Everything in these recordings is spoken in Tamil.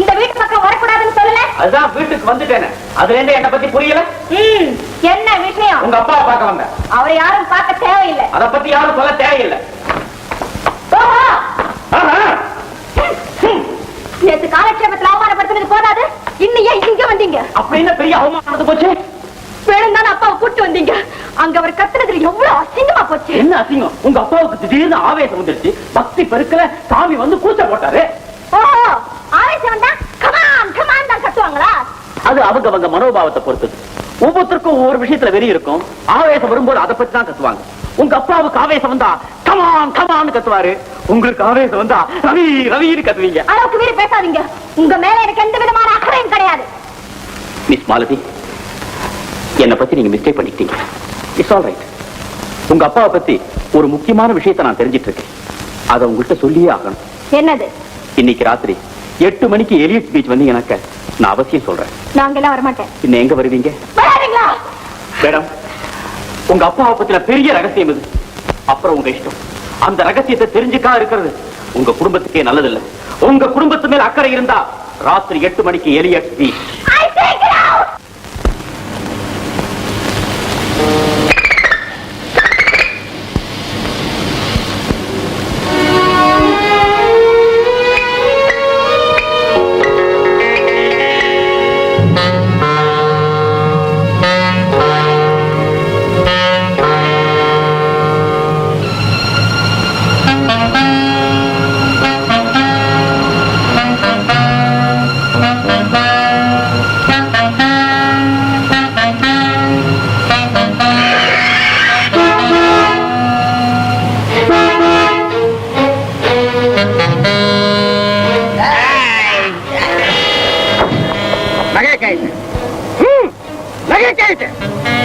இந்த வீட்டு பக்கம் வரக்கூடாதுன்னு சொல்லல? அதுதான் வீட்டுக்கு வந்துட்டேன். அதுல இருந்து என்ன பத்தி புரியல. என்ன விஷயம்? உங்க அப்பாவை பார்க்க வந்த. அவரை யாரும் பார்க்க தேவையில்லை. அதை பத்தி யாரும் சொல்ல தேவையில்லை. நேற்று காலட்சேபத்தில் அவமானப்படுத்தினது போதாது, இன்னும் ஏன் இங்க வந்தீங்க? அப்படின்னு பெரிய அவமானம் போச்சு. வேணும்தான் அப்பாவை கூட்டு வந்தீங்க. அங்க அவர் கத்துனதுல எவ்வளவு அசிங்கமா போச்சு. என்ன அசிங்கம்? உங்க அப்பாவுக்கு திடீர்னு ஆவேசம் வந்துருச்சு. பக்தி பெருக்கல சாமி வந்து கூச்ச போட்டாரு. ஓஹோ, ஆவேசம் வந்தா கமான் கமான் தான் கத்துவாங்களா? அது அவங்க மனோபாவத்தை பொறுத்தது. ஒவ்வொருத்தருக்கும் ஒவ்வொரு விஷயத்துல வெறி இருக்கும். ஆவேசம் வரும்போது அதை பத்தி தான் கத்துவாங்க. உங்க அப்பாவுக்கு ஆவேசம் வந்தா கமான் கமான் கத்துவாரு. உங்களுக்கு ஆவேசம் வந்தா ரவி ரவின்னு கத்துவீங்க. அளவுக்கு மீறி பேசாதீங்க. உங்க மேல எனக்கு எந்த விதமான அக்கறையும் கிடையாது. மிஸ் மாலதி, என்னை பத்தி நீங்க மிஸ்டேக் பண்ணிட்டீங்க. It's all right. உங்க அப்பாவை பத்தி ஒரு முக்கியமான விஷயத்தை நான் தெரிஞ்சிட்டு இருக்கேன். அதை உங்கள்கிட்ட சொல்லியே ஆகணும். என்னது? இன்னைக்கு ராத்திரி 8 மணிக்கு எலியட் பீச் வந்து எனக்கு நான் அவசியம் சொல்றேன். நாங்க எல்லாம் வரமாட்டேன். இன்னும் எங்க வருவீங்க? மேடம், உங்க அப்பாவை பத்தின பெரிய ரகசியம் இது. அப்புறம் உங்க இஷ்டம். அந்த ரகசியத்தை தெரிஞ்சுக்கா இருக்கிறது உங்க குடும்பத்துக்கே நல்லதில்லை. உங்க குடும்பத்து மேல அக்கறை இருந்தா ராத்திரி 8 மணிக்கு எலியட் பீச்.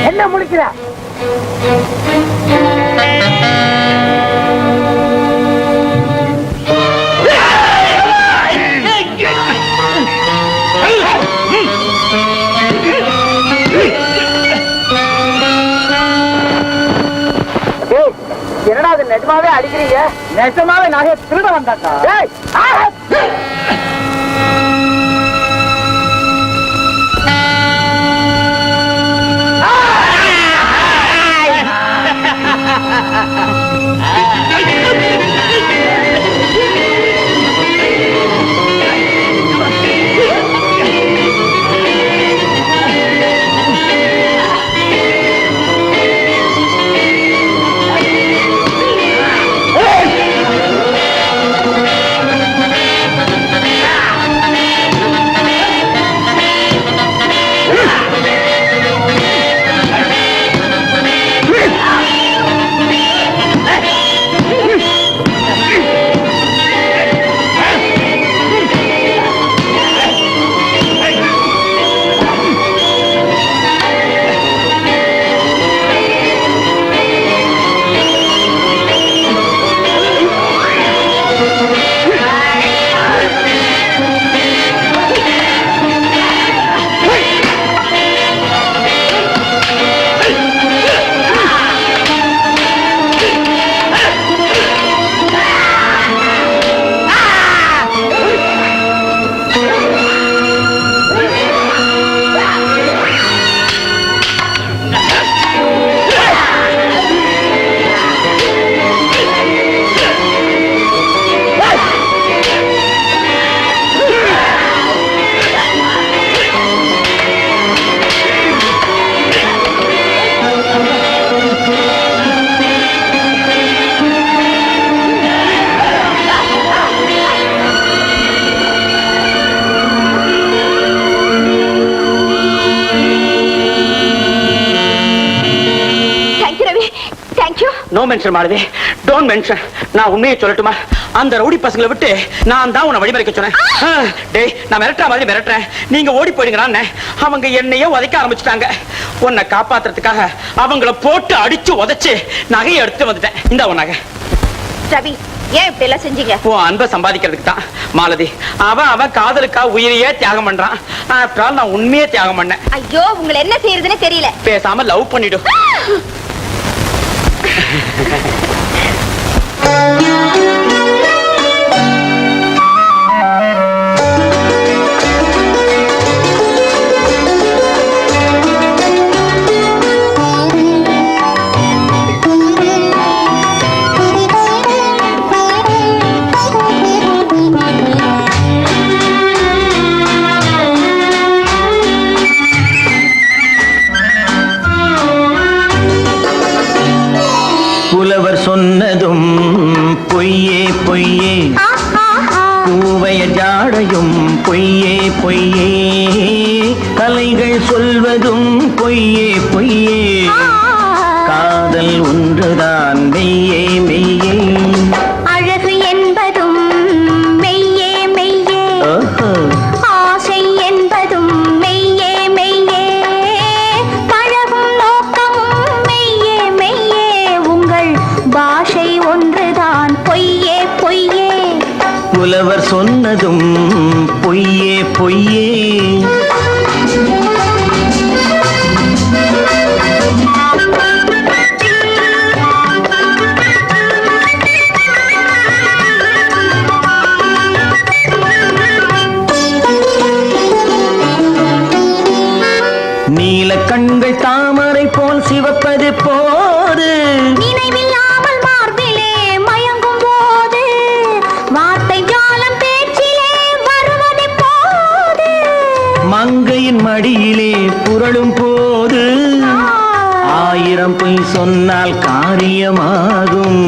என்ன முடிக்கிற? என்னடா அது நெஜமாவே அடிக்கிறீங்க? நெஜமாவே நகையை திருட வந்தாக்கா? No mention Malathi, don't mention. நான் உண்மையை சொல்லட்டுமா? அந்த ரவுடி பசங்களை விட்டு நான் தான் உன்னை வழிமறைக்க சொன்னேன். டேய், நான் மிரட்டுற மாதிரி மிரட்டுறேன், நீங்க ஓடி போயிடுங்கறானே. அவங்க என்னையே உதைக்க ஆரம்பிச்சுட்டாங்க. உன்னை காப்பாத்துறதுக்காக அவங்கள போட்டு அடிச்சு உதைச்சு நகையை எடுத்து வந்துட்டேன். இந்த உன் நகை. ரவி, ஏன் இப்படி எல்லாம் செஞ்சீங்க? உன் அன்பை சம்பாதிக்கிறதுக்கு தான் மாலதி. அவன் காதலுக்கா உயிரையே தியாகம் பண்றான். ஆஃப்டர் ஆல் நான் உண்மையே தியாகம் பண்ணேன். ஐயோ, உங்களை என்ன செய்யறதுன்னு தெரியல. பேசாம லவ் பண்ணிடும். ஜாடையும் பொய்யே பொய்யே, கலைகள் சொல்வதும் பொய்யே பொய்யே, காதல் ஒன்றுதான் மெய்யே மெய்யே. அழகு என்பதும் மெய்யே மெய்யே, ஆசை என்பதும் மெய்யே மெய்யே, பழகும் நோக்கமும் மெய்யே மெய்யே, உங்கள் பாஷை ஒன்றுதான் பொய்யே பொய்யே. புலவர் சொன்னதும் பொய்யே பொய்யே. நீல கண்கள் தாமரை போல் சிவப்பது போது, நினைவில்லாமல் மார்பிலே மயங்கும் போது, வார்த்தை ஜாலம் பேச்சிலே வருவது போது, மங்கையின் மடியிலே புரளும் போது, ஆயிரம் பொய் சொன்னால் காரியமாகும்.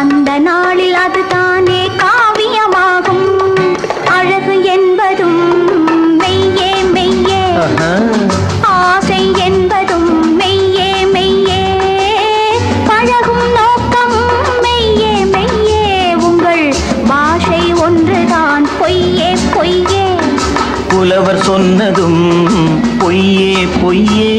அந்த நாளில் அதுதானே காவியமாகும். அழகு என்பதும் மெய்யே மெய்யே, ஆசை என்பதும் மெய்யே மெய்யே, பழகும் நோக்கம் மெய்யே மெய்யே, உங்கள் பாஷை ஒன்றுதான் பொய்யே பொய்யே. புலவர் சொன்னதும் பொய்யே பொய்யே.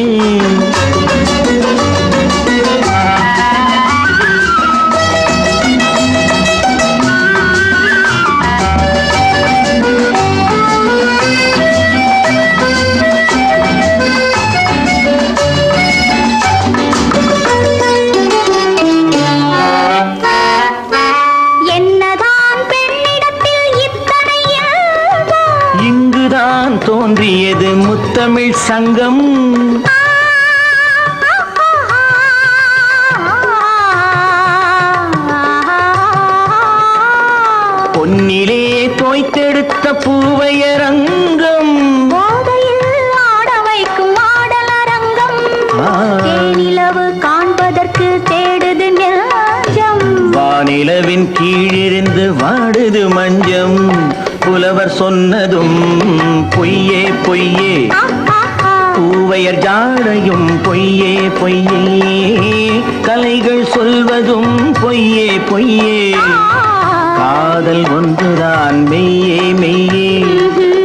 என்னதான் பெண்ணிடத்தில் இத்தனை இயல்பு, இங்குதான் தோன்றியது முத்தமிழ் சங்கம். பொன்னிலே தோய்த்தெடுத்த பூவையரங்கம், போதையில் ஆட வைக்கும் ஆடலரங்கம், தேனிலவு காண்பதற்கு தேடுது நெஞ்சம். வானிலவின் கீழிருந்து வாடுது மஞ்சம். புலவர் சொன்னதும் பொய்யே பொய்யே, பூவையர் ஜாடையும் பொய்யே பொய்யே, கலைகள் சொல்வதும் பொய்யே பொய்யே, காதல் ஒன்றுதான் மெய்யே மெய்யே.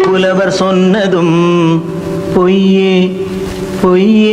புலவர் சொன்னதும் பொய்யே பொய்யே.